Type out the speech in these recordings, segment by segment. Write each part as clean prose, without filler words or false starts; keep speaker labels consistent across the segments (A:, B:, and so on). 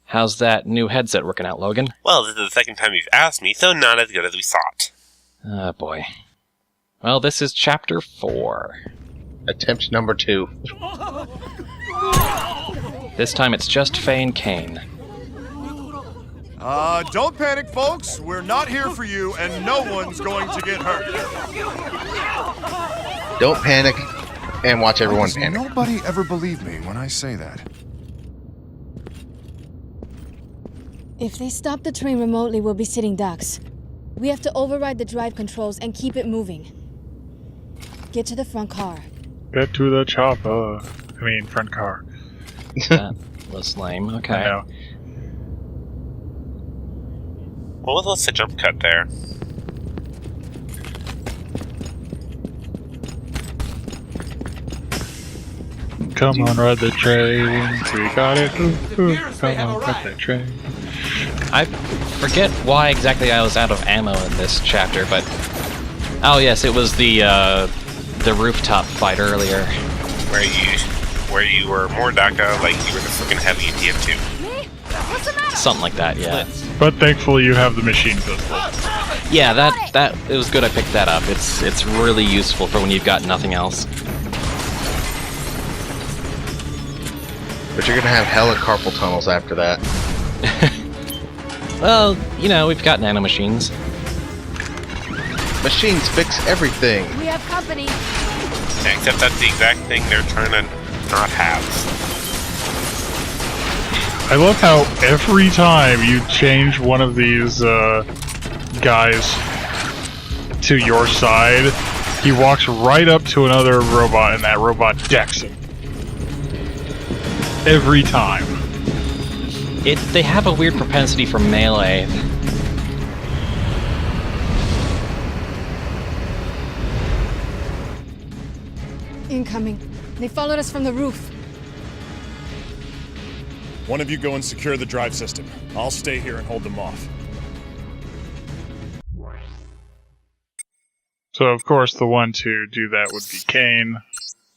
A: How's that new headset working out, Logan?
B: Well, this is the second time you've asked me, so not as good as we thought.
A: Oh, boy. Well, this is Chapter 4.
C: Attempt number 2.
A: This time it's just Faye and Kane.
D: Don't panic, folks. We're not here for you, and no one's going to get hurt.
C: Don't panic, and watch everyone panic.
D: Nobody ever believed me when I say that.
E: If they stop the train remotely, we'll be sitting ducks. We have to override the drive controls and keep it moving. Get to the front car.
F: Get to the chopper. I mean, front car.
A: That was lame. Okay.
F: I know.
B: Well, what's the jump cut there?
F: Come on, ride the train. We got it. Ooh, ooh. Come on, ride the train.
A: I forget why exactly I was out of ammo in this chapter, but... Oh yes, it was the rooftop fight earlier.
B: Where you were more DACA, like you were the freaking heavy in TF2.
E: Me? What's the matter?
A: Something like that, yeah.
F: But thankfully you have the machine pistol.
A: Yeah, it was good I picked that up. It's really useful for when you've got nothing else.
C: But you're gonna have hella carpal tunnels after that.
A: Well, you know, we've got nanomachines.
C: Machines fix everything.
E: We have company.
B: Except that's the exact thing they're trying to not have.
F: I love how every time you change one of these guys to your side, he walks right up to another robot and that robot decks him. Every time.
A: They have a weird propensity for melee.
E: Incoming. They followed us from the roof.
D: One of you go and secure the drive system. I'll stay here and hold them off.
F: So of course the one to do that would be Kane.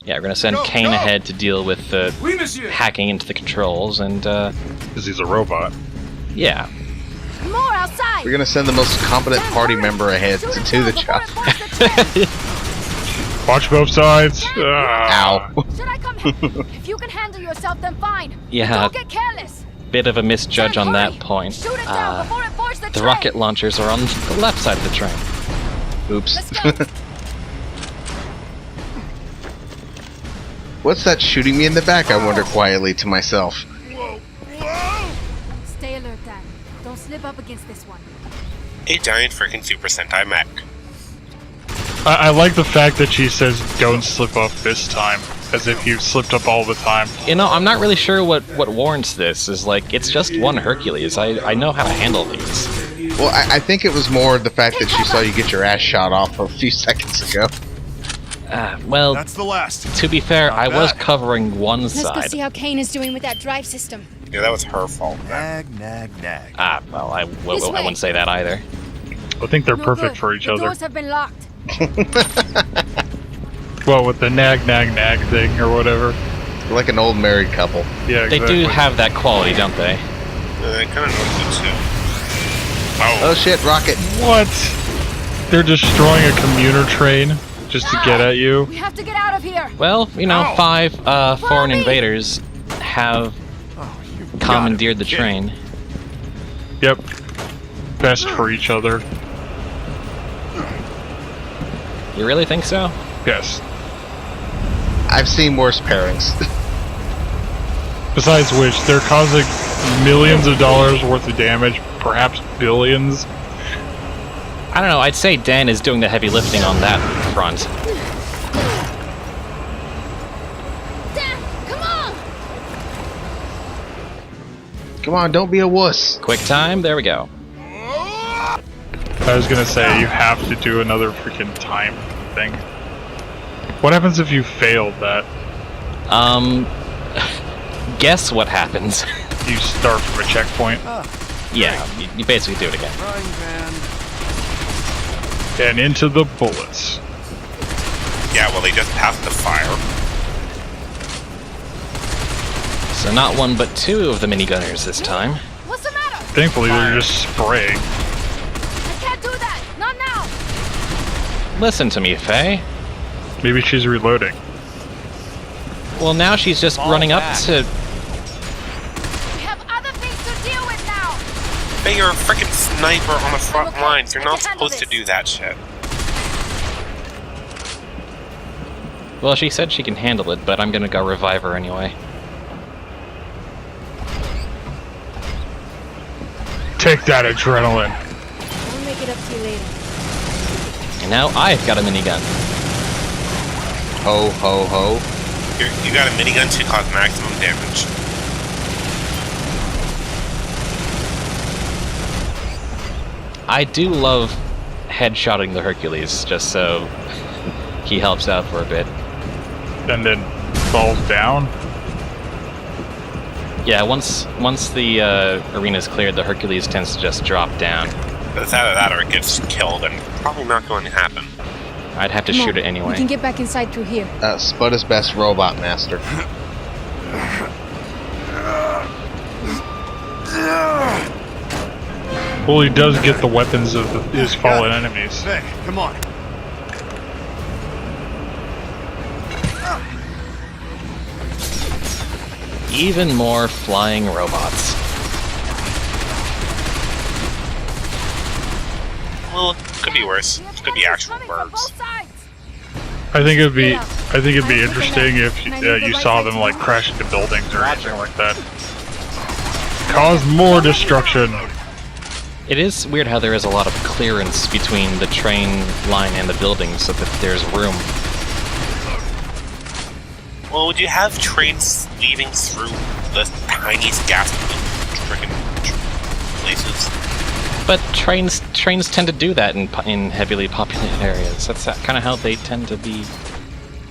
A: Yeah, we're gonna send Kane ahead to deal with the hacking into the controls, and
F: Because he's a robot.
A: yeah.
E: More outside!
C: We're gonna send the most competent party member ahead to do the job.
F: Watch both sides.
C: Ow.
E: Should I come in? If you can handle yourself, then fine.
A: Yeah.
E: Don't get careless.
A: Bit of a misjudge on that point.
E: Shoot it down before it boards the
A: The
E: train.
A: rocket launchers are on the left side of the train.
C: Oops.
E: Let's go.
C: What's that shooting me in the back, I wonder quietly to myself.
E: Stay alert, Dan. Don't slip up against this one.
B: A giant freaking Super Sentai mech.
F: I like the fact that she says, "Don't slip up this time," as if you've slipped up all the time.
A: You know, I'm not really sure what warrants this. Is like, it's just one Hercules. I know how to handle these.
C: Well, I think it was more the fact that she saw you get your ass shot off a few seconds ago.
A: Well,
D: That's the last.
A: to be fair, I was
D: bad.
A: covering one
E: Let's go
A: side.
E: see how Kane is doing with that drive system.
B: Yeah, that was her fault.
D: Nag, nag, nag.
A: Well, I
E: This
A: wouldn't say that either.
F: I think they're
E: No
F: perfect
E: good.
F: for each
E: the
F: other.
E: doors have been locked.
F: Well, with the nag thing or whatever.
C: Like an old married couple.
F: Yeah,
A: They
F: exactly.
A: do have that quality, don't they?
B: I kind of noticed it too.
C: Oh shit, rocket.
F: What? They're destroying a commuter train just to get at you.
E: We have to get out of here.
A: Well, you know,
B: Ow.
A: 5 foreign
E: me.
A: invaders have commandeered the train.
F: Yep. Best for each other.
A: You really think so?
F: Yes.
C: I've seen worse pairings.
F: Besides which, they're causing millions of dollars worth of damage, perhaps billions.
A: I don't know, I'd say Dan is doing the heavy lifting on that front.
E: Dan, come on!
C: Come on, don't be a wuss.
A: Quick time, there we go.
F: I was gonna say, you have to do another freaking time thing. What happens if you failed that?
A: Guess what happens?
F: You start from a checkpoint.
A: Yeah, you basically do it again.
F: And into the bullets.
B: Yeah, well, they just passed the fire.
A: So not one but two of the minigunners this time.
E: What's the matter?
F: Thankfully, they're just spraying.
E: I can't do that. Not now.
A: Listen to me, Faye.
F: Maybe she's reloading.
A: Well, now she's just running up to...
E: We have other things to deal with now.
B: Hey, you're a freaking sniper on the front lines. You're not supposed to do that shit.
A: Well, she said she can handle it, but I'm gonna go revive her anyway.
F: Take that adrenaline.
E: I'll make it up to you later.
A: And now I've got a minigun.
C: Ho, ho, ho.
B: You got a minigun to cause maximum damage.
A: I do love headshotting the Hercules, just so he helps out for a bit.
F: And then falls down.
A: Yeah, once the arena's cleared, the Hercules tends to just drop down.
B: It's either that or it gets killed, and probably not going to happen.
A: I'd have to
E: Come
A: shoot
E: on,
A: it anyway.
E: We can get back inside through here.
C: Spud is best robot master.
F: Well, he does get the weapons of his fallen enemies.
D: Hey, come on.
A: Even more flying robots.
B: Well, could be worse. Could be actual birds.
F: I think it'd be interesting if you saw them like crash into buildings or anything like that. Cause more destruction.
A: It is weird how there is a lot of clearance between the train line and the buildings, so that there's room.
B: Well, would you have trains leaving through the tiniest gas freaking places?
A: But trains tend to do that in heavily populated areas. That's kind of how they tend to be.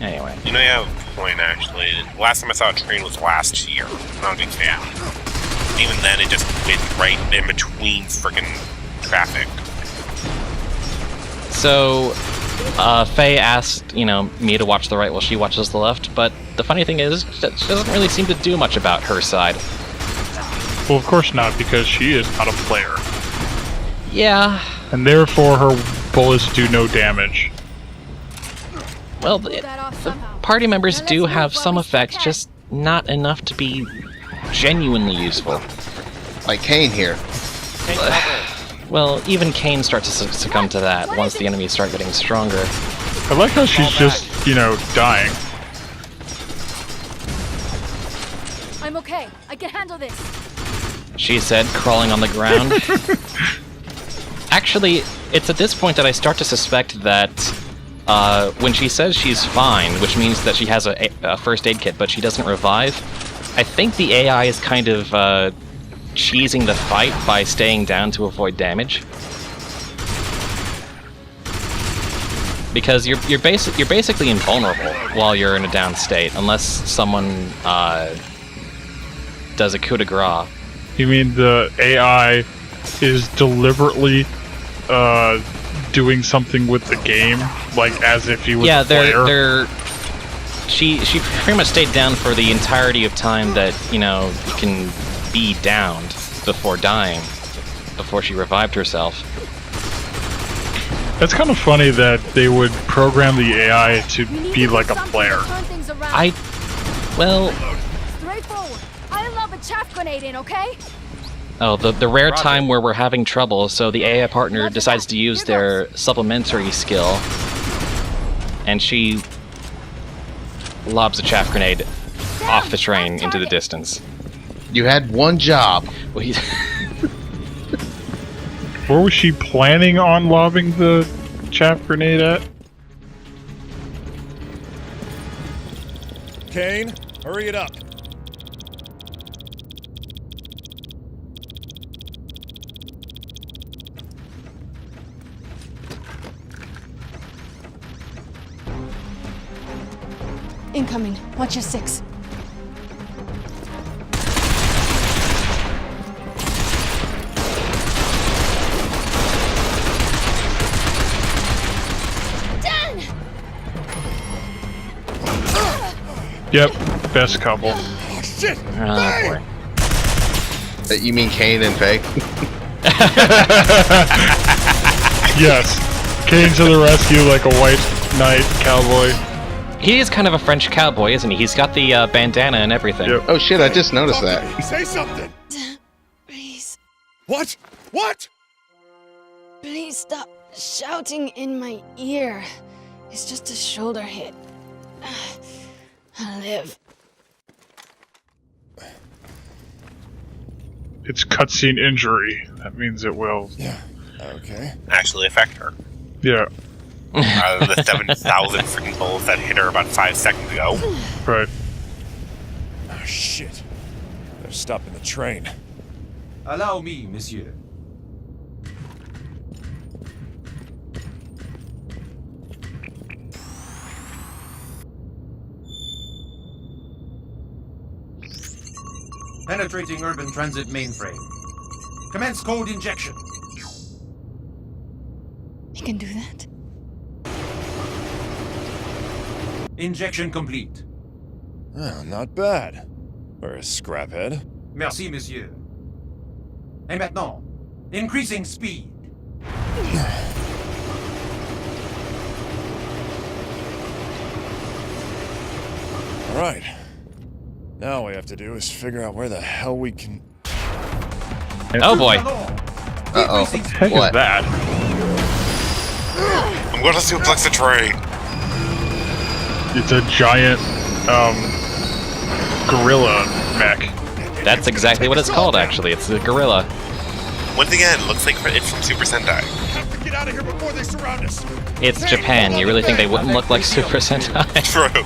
A: Anyway.
B: You know, you have a point, actually. Last time I saw a train was last year. Not a big fan. Even then, it just went right in between freaking traffic.
A: So, Faye asked, me to watch the right while she watches the left, but the funny thing is, that she doesn't really seem to do much about her side.
F: Well, of course not, because she is not a player.
A: Yeah.
F: And therefore, her bullets do no damage.
A: Well, the party members do have some effects, just not enough to be genuinely useful.
C: Like Kane here.
A: Well, even Kane starts to succumb to that once the enemies start getting stronger.
F: I like how she's just, dying.
E: I'm okay. I can handle this.
A: She said, crawling on the ground. Actually, it's at this point that I start to suspect that when she says she's fine, which means that she has a first aid kit, but she doesn't revive, I think the AI is kind of cheesing the fight by staying down to avoid damage. Because you're basically invulnerable while you're in a down state, unless someone does a coup de grace.
F: You mean the AI is deliberately doing something with the game, like as if he was a player? She pretty much stayed down for the entirety of time that, you can be downed before dying, before she revived herself. That's kind of funny that they would program the AI to be like a player.
A: Well...
E: Straightforward. I love a chaff grenade in, okay?
A: Oh, the rare time where we're having trouble, so the AI partner decides to use their supplementary skill, and she lobs a chaff grenade off the train into the distance.
C: You had one job.
A: Well,
F: Where was she planning on lobbing the chaff grenade at?
D: Kane, hurry it up.
E: Incoming. Watch your 6.
F: Yep, best couple.
D: Shit!
A: Oh, boy.
C: You mean Kane and Faye?
F: Yes. Came to the rescue like a white knight cowboy.
A: He is kind of a French cowboy, isn't he? He's got the bandana and everything.
F: Yep.
C: Oh shit! I just noticed
D: Talk to
C: that.
D: me. Say something.
E: Please,
D: What? What?
E: please stop shouting in my ear. It's just a shoulder hit. I'll live.
F: It's cutscene injury. That means it will.
D: Yeah. Okay.
B: Actually affect her.
F: Yeah.
B: Rather than the 7,000 freaking bullets that hit her about 5 seconds ago.
F: Right.
D: Oh shit. They're stopping the train.
G: Allow me, monsieur. Penetrating urban transit mainframe. Commence code injection.
E: You can do that?
G: Injection complete.
D: Oh, not bad. For a scraphead.
G: Merci, monsieur. Et maintenant, increasing speed.
D: All right. Now all we have to do is figure out where the hell we can.
A: Oh boy.
C: Uh-oh.
F: Heck
C: What?
F: is that?
B: I'm gonna suplex the train.
F: It's a giant, gorilla mech.
A: That's exactly what it's called, actually. It's a gorilla.
B: Once again, looks like it's from Super Sentai.
D: Have to get out of here before they surround us.
A: It's Japan. You really think they wouldn't look like Super Sentai?
B: True.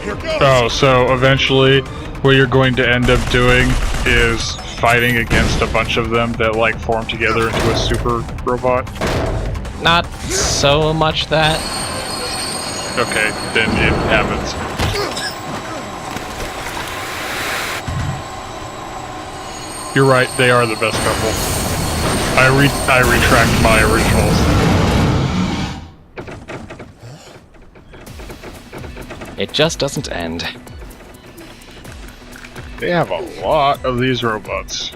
D: Here goes.
F: Oh, so eventually what you're going to end up doing is fighting against a bunch of them that like form together into a super robot?
A: Not so much that.
F: Okay, then it happens. You're right, they are the best couple. I retract my originals.
A: It just doesn't end.
F: They have a lot of these robots.